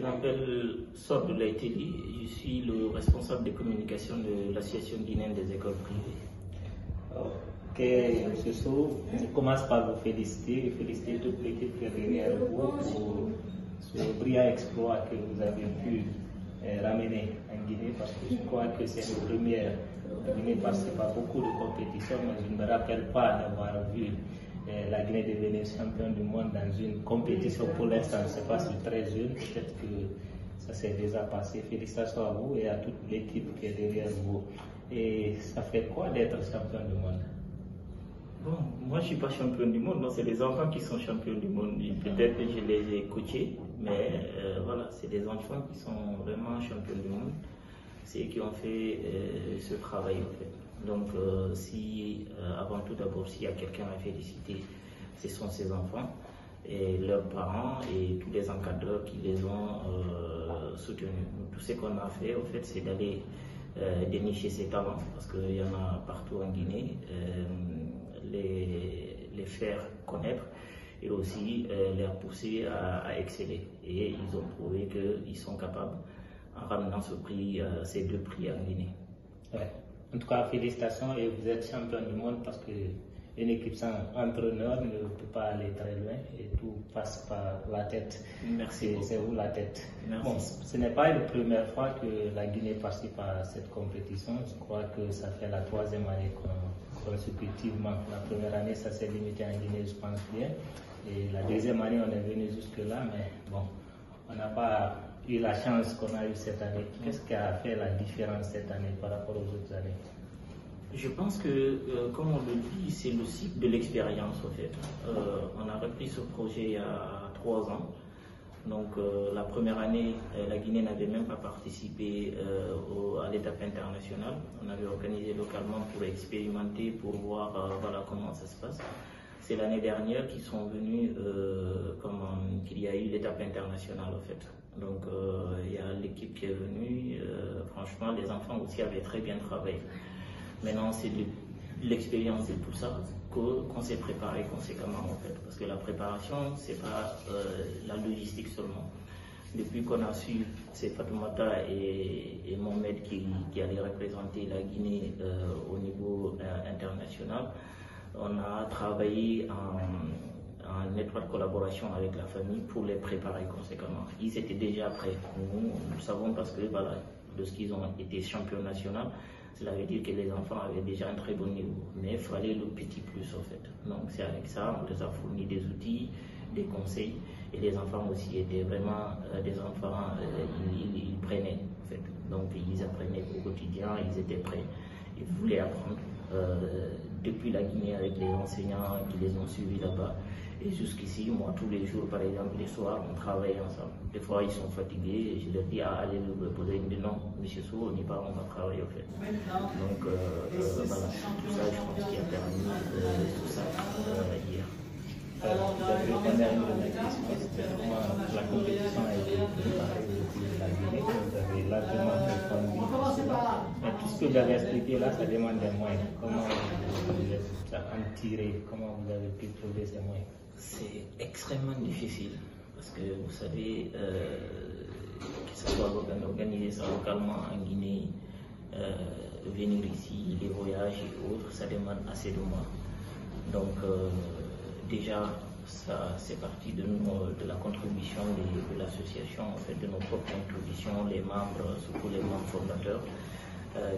m'appelle Sob Laiteli, je suis le responsable de communication de l'Association guinéenne des écoles privées. Ok, M. Sow, je commence par vous féliciter toute l'équipe qui est derrière vous pour ce brillant exploit que vous avez pu ramener en Guinée, parce que je crois que c'est le premier. La Guinée participe à beaucoup de compétitions, mais je ne me rappelle pas d'avoir vu la Guinée devenir champion du monde dans une compétition. Pour l'instant, je ne sais pas si très jeune, peut-être que ça s'est déjà passé. Félicitations à vous et à toute l'équipe qui est derrière vous. Et ça fait quoi d'être champion du monde? Bon, moi je ne suis pas champion du monde, c'est les enfants qui sont champions du monde. Peut-être que je les ai coachés, mais voilà, c'est des enfants qui sont vraiment champions du monde. C'est eux qui ont fait ce travail en fait. Donc avant tout d'abord, s'il y a quelqu'un à féliciter, ce sont ces enfants et leurs parents et tous les encadreurs qui les ont soutenus. Tout ce qu'on a fait en fait, c'est d'aller dénicher ces talents, parce qu'il y en a partout en Guinée, les faire connaître et aussi les pousser à exceller. Et ils ont prouvé qu'ils sont capables en ramenant ces deux prix en Guinée. Ouais. En tout cas, félicitations, et vous êtes champion du monde, parce qu'une équipe sans entraîneur ne peut pas aller très loin et tout passe par la tête. Merci. C'est vous la tête. Merci. Bon, ce n'est pas la première fois que la Guinée participe à cette compétition. Je crois que ça fait la 3e année consécutivement. La première année, ça s'est limité en Guinée, je pense bien. Et la 2e année, on est venu jusque-là, mais bon, on n'a pas eu la chance qu'on a eu cette année. Qu'est-ce qui a fait la différence cette année par rapport aux autres années? Je pense que, comme on le dit, c'est le cycle de l'expérience en fait. On a repris ce projet il y a 3 ans. Donc la première année, la Guinée n'avait même pas participé à l'étape internationale. On avait organisé localement pour expérimenter, pour voir voilà, comment ça se passe. C'est l'année dernière qu'ils sont venus, qu'il y a eu l'étape internationale en fait. Donc il y a l'équipe qui est venue, franchement les enfants aussi avaient très bien travaillé. Maintenant c'est de l'expérience et tout ça qu'on s'est préparé conséquemment en fait. Parce que la préparation, c'est pas la logistique seulement. Depuis qu'on a su, c'est Fatoumata et Mohamed qui allaient représenter la Guinée au niveau international, on a travaillé en étroite collaboration avec la famille pour les préparer conséquemment. Ils étaient déjà prêts. Nous savons parce que voilà, lorsqu'ils ont été champions nationaux, cela veut dire que les enfants avaient déjà un très bon niveau. Mais il fallait le petit plus en fait. Donc c'est avec ça, on les a fourni des outils, des conseils. Et les enfants aussi étaient vraiment des enfants, ils prenaient en fait. Donc ils apprenaient au quotidien, ils étaient prêts. Ils voulaient apprendre depuis la Guinée avec les enseignants qui les ont suivis là-bas. Et jusqu'ici, moi, tous les jours, par exemple, les soirs, on travaille ensemble. Des fois, ils sont fatigués et je leur dis, allez nous reposer. Ils me disent, non, monsieur Sow, on n'y va, on va travailler, en fait. Donc, voilà, tout ça, je pense qu'il a permis tout ça hier. Vous avez une de mes questions, c'était comment la compétition a été préparée depuis la Guinée, vous avez largement répondu. Mais tout ce que vous avez expliqué là, ça demande des moyens. Comment vous êtes en tiré, comment vous avez pu trouver ces moyens? C'est extrêmement difficile parce que vous savez que ce soit organiser ça localement en Guinée, venir ici, les voyages et autres, ça demande assez de mois. Donc déjà, ça c'est parti de la contribution de l'association, en fait, de nos propres contributions, les membres, surtout les membres fondateurs,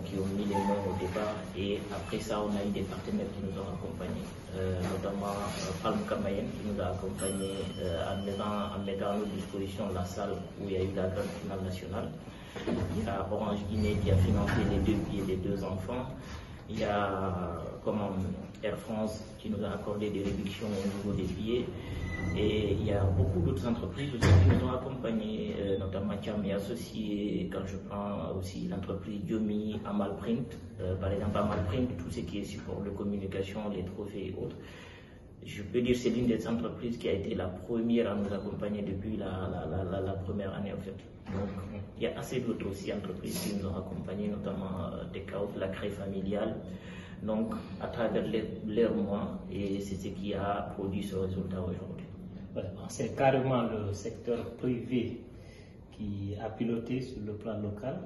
qui ont mis les mains au départ, et après ça on a eu des partenaires qui nous ont accompagnés, notamment Palm Kamayen qui nous a accompagnés en mettant à notre disposition la salle où il y a eu la grande finale nationale. Il y a Orange Guinée qui a financé les 2 billets des 2 enfants. Il y a Air France qui nous a accordé des réductions au niveau des billets. Et il y a beaucoup d'autres entreprises aussi qui nous ont accompagnés, notamment Tiam et Associés. Quand je prends aussi l'entreprise Diomi, Amalprint, par exemple Amalprint, tout ce qui est support de communication, les trophées et autres. Je peux dire que c'est l'une des entreprises qui a été la première à nous accompagner depuis la première année en fait. Donc il y a assez d'autres aussi entreprises qui nous ont accompagnés, notamment Decaut, la Cré familiale. Donc à travers leurs mois, et c'est ce qui a produit ce résultat aujourd'hui. Voilà, c'est carrément le secteur privé qui a piloté sur le plan local.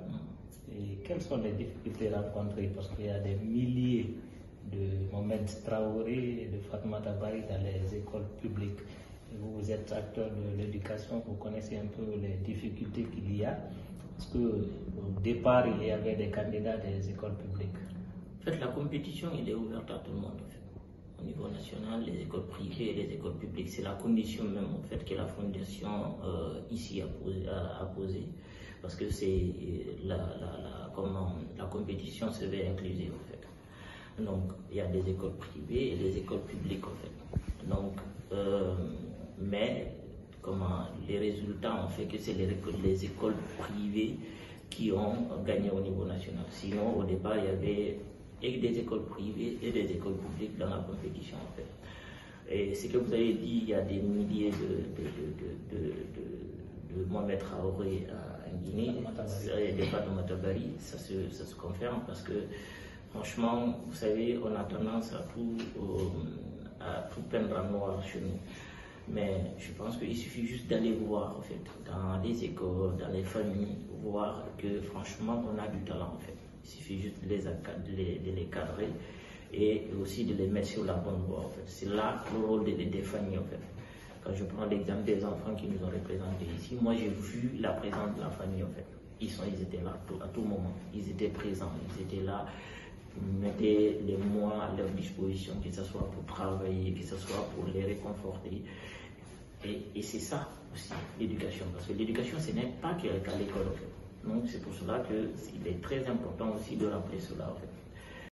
Et quelles sont les difficultés rencontrées? Parce qu'il y a des milliers de Mohamed Traoré et de Fatoumata Bari dans les écoles publiques. Et vous êtes acteur de l'éducation, vous connaissez un peu les difficultés qu'il y a. Parce qu'au départ, il y avait des candidats des écoles publiques. En fait, la compétition, elle est ouverte à tout le monde. En fait. Au niveau national, les écoles privées et les écoles publiques, c'est la condition même en fait que la fondation ici a posée. Parce que c'est la compétition se veut inclusive en fait. Donc il y a des écoles privées et des écoles publiques en fait. Donc mais les résultats ont fait que c'est les écoles privées qui ont gagné au niveau national. Sinon au départ il y avait des écoles privées et des écoles publiques dans la compétition en fait. Et ce que vous avez dit, il y a des milliers de Mohamed Traoré en Guinée, des Fatoumata Bari, ça se confirme parce que franchement, vous savez, on a tendance à tout peindre en noir chez nous. Mais je pense qu'il suffit juste d'aller voir en fait, dans les écoles, dans les familles, voir que franchement on a du talent en fait. Il suffit juste de les cadrer et aussi de les mettre sur la bonne voie en fait. C'est là le rôle des familles en fait. Quand je prends l'exemple des enfants qui nous ont représentés ici, moi j'ai vu la présence de la famille en fait. Ils étaient là à tout moment, ils étaient présents, ils étaient là, ils mettaient les moyens à leur disposition, que ce soit pour travailler, que ce soit pour les réconforter. Et c'est ça aussi l'éducation, parce que l'éducation ce n'est pas qu'à l'école en fait. Donc c'est pour cela qu'il est très important aussi de rappeler cela en fait.